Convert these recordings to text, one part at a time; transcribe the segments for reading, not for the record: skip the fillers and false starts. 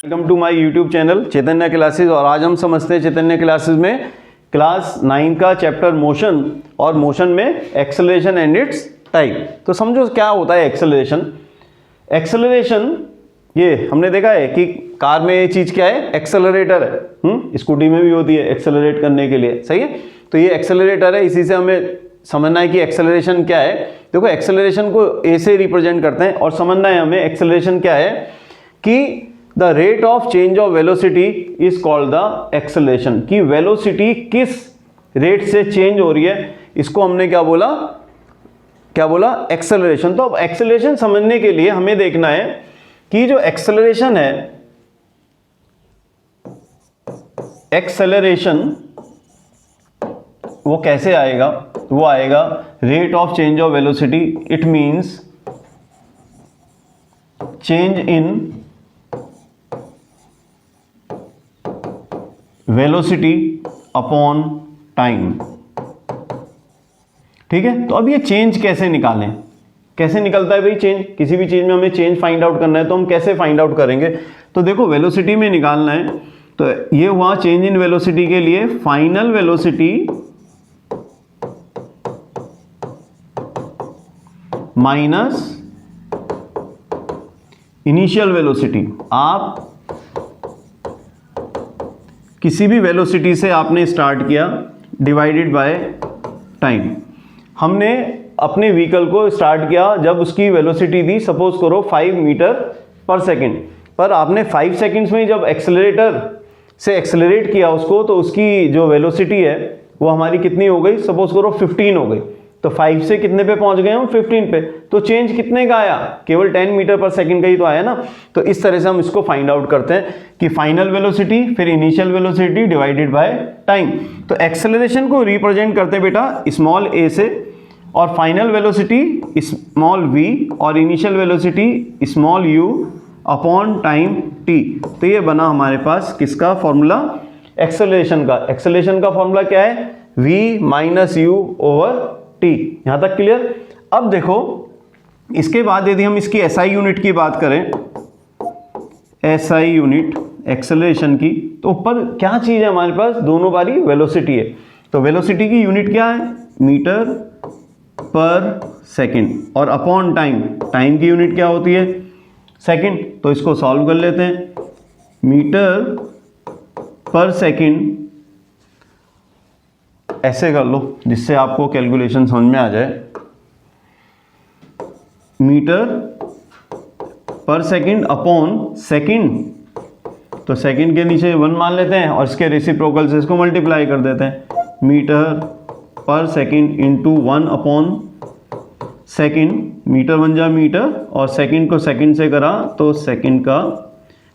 Welcome to my YouTube channel Chaitanya classes. और आज हम समझते हैं चैतन्य क्लासेस में क्लास 9 का चैप्टर मोशन और मोशन में एक्सेलरेशन एंड इट्स टाइप। तो समझो क्या होता है एक्सेलरेशन। एक्सेलरेशन ये हमने देखा है कि कार में ये चीज़ क्या है, एक्सेलरेटर है। स्कूटी में भी होती है एक्सेलरेट करने के लिए, सही है। तो ये एक्सेलरेटर है, इसी से हमें समझना है कि एक्सेलरेशन क्या है। देखो एक्सेलरेशन को ए से रिप्रेजेंट करते हैं और समझना है हमें एक्सेलरेशन क्या है कि the rate of change of velocity is called the acceleration. कि वेलोसिटी किस रेट से चेंज हो रही है, इसको हमने क्या बोला एक्सेलरेशन। तो अब एक्सेलरेशन समझने के लिए हमें देखना है कि जो एक्सेलरेशन है, एक्सेलरेशन वो कैसे आएगा, वो आएगा rate of change of velocity. It means change in velocity upon time. ठीक है, तो अब ये चेंज कैसे निकालें, कैसे निकलता है भाई चेंज। किसी भी चीज में हमें चेंज फाइंड आउट करना है तो हम कैसे फाइंड आउट करेंगे। तो देखो वेलोसिटी में निकालना है, तो ये हुआ चेंज इन वेलोसिटी के लिए final velocity minus initial velocity. आप किसी भी वेलोसिटी से आपने स्टार्ट किया डिवाइडेड बाय टाइम। हमने अपने व्हीकल को स्टार्ट किया जब उसकी वेलोसिटी थी सपोज करो 5 मीटर पर सेकेंड, पर आपने 5 सेकेंड्स में जब एक्सेलरेटर से एक्सेलरेट किया उसको, तो उसकी जो वेलोसिटी है वो हमारी कितनी हो गई, सपोज करो 15 हो गई। तो 5 से कितने पे पहुंच गए हम, 15 पे। तो चेंज कितने का आया, केवल 10 मीटर पर सेकंड का ही तो आया ना। तो इस तरह से हम इसको फाइंड आउट करते हैं कि फाइनल वेलोसिटी फिर initial velocity divided by time. तो एक्सेलरेशन को रिप्रेजेंट करते हैं बेटा स्मॉल a से, और फाइनल वेलोसिटी स्मॉल v और initial velocity small u upon time t। तो ये बना हमारे पास किसका फॉर्मूला, एक्सेलरेशन का। एक्सेलरेशन का फॉर्मूला क्या है, v minus u over t। यहां तक क्लियर। अब देखो इसके बाद यदि हम इसकी SI यूनिट की बात करें, SI यूनिट एक्सेलरेशन की, तो ऊपर क्या चीज है हमारे पास, दोनों बारी वेलोसिटी है। तो वेलोसिटी की यूनिट क्या है, मीटर पर सेकंड, और अपॉन टाइम, टाइम की यूनिट क्या होती है, सेकंड। तो इसको सॉल्व कर लेते हैं। मीटर पर सेकंड ऐसे कर लो जिससे आपको कैलकुलेशन समझ में आ जाए। मीटर पर सेकंड अपॉन सेकंड, तो सेकंड के नीचे 1 मान लेते हैं और इसके रेसिप्रोकल से इसको मल्टीप्लाई कर देते हैं। मीटर पर second into 1 upon second, metre बन जा मीटर और सेकंड को सेकंड से करा तो सेकंड का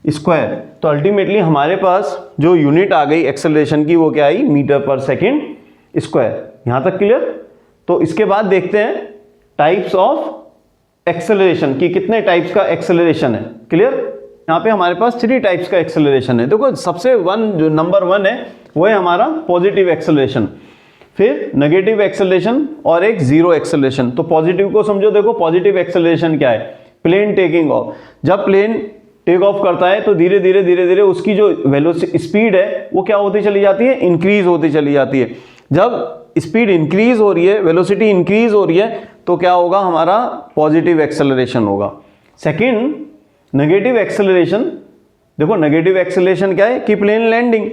स्क्वायर। तो अल्टीमेटली हमारे पास जो यूनिट आ गई एक्सेलरेशन की वो क्या आई, मीटर पर सेकंड स्क्वायर। यहां तक क्लियर। तो इसके बाद देखते हैं टाइप्स ऑफ एक्सेलरेशन की, कितने टाइप्स का एक्सेलरेशन है। क्लियर। यहां पे हमारे पास 3 टाइप्स का एक्सेलरेशन है। देखो सबसे जो नंबर 1 है वो है हमारा पॉजिटिव एक्सेलरेशन, फिर नेगेटिव एक्सेलरेशन और एक जीरो एक्सेलरेशन। तो पॉजिटिव को समझो, देखो पॉजिटिव एक्सेलरेशन क्या है, प्लेन टेकिंग ऑफ। जब प्लेन टेक ऑफ करता है तो धीरे धीरे उसकी जो वेलोसिटी स्पीड है वो क्या होती चली जाती है, इंक्रीज होती चली जाती है। जब स्पीड इंक्रीज हो रही है, वेलोसिटी इंक्रीज हो रही है, तो क्या होगा, हमारा पॉजिटिव एक्सेलरेशन होगा। Second negative acceleration. देखो नेगेटिव एक्सेलरेशन क्या है कि प्लेन लैंडिंग।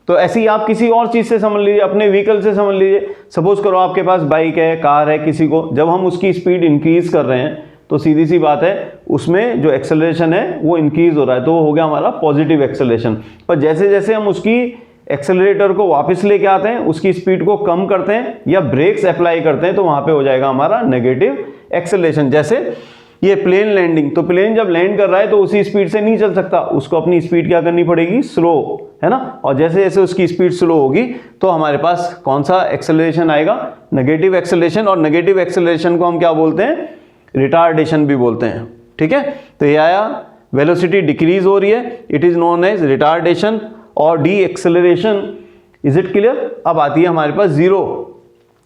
तो ऐसे ही आप किसी और चीज से समझ लीजिए, अपने व्हीकल से समझ लीजिए। सपोज करो आपके पास बाइक है, कार है, किसी को जब हम उसकी स्पीड इंक्रीज कर रहे हैं तो सीधी सी बात है उसमें जो एक्सेलरेशन है वो इंक्रीज हो रहा है, तो वो हो गया हमारा पॉजिटिव एक्सेलरेशन। पर जैसे जैसे हम उसकी एक्सेलरेटर को वापस लेके आते हैं, उसकी स्पीड को कम करते हैं या ब्रेक्स अप्लाई करते हैं, तो वहां पे हो जाएगा हमारा नेगेटिव एक्सेलरेशन। जैसे ये प्लेन लैंडिंग, तो प्लेन जब लैंड कर रहा है तो उसी स्पीड से नहीं चल सकता, उसको अपनी स्पीड क्या करनी पड़ेगी, स्लो, है ना। और जैसे जैसे उसकी स्पीड स्लो होगी तो हमारे पास कौन सा एक्सेलरेशन आएगा, नेगेटिव एक्सेलरेशन। और नेगेटिव एक्सेलरेशन को हम क्या बोलते हैं, रिटार्डेशन भी बोलते हैं। ठीक है, तो ये आया वेलोसिटी डिक्रीज हो रही है, it is known as retardation और deceleration. Is it clear. अब आती है हमारे पास जीरो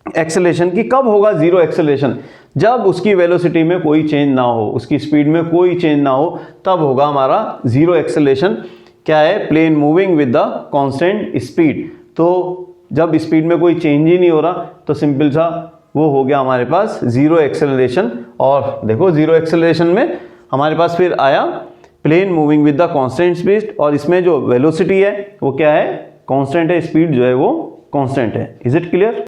एक्सेलरेशन की। कब होगा जीरो एक्सेलरेशन, जब उसकी वेलोसिटी में कोई चेंज ना हो, उसकी स्पीड में कोई चेंज ना हो, तब होगा हमारा जीरो एक्सेलरेशन। क्या है? Plane moving with the constant speed. तो जब स्पीड में कोई चेंज ही नहीं हो रहा तो सिंपल सा वो हो गया हमारे पास जीरो एक्सेलरेशन। और देखो जीरो एक्सेलरेशन में हमारे पास फिर आया plane moving with the constant speed, और इसमें जो वेलोसिटी है वो क्या है? कांस्टेंट है, स्पीड जो है वो कांस्टेंट है। Is it clear?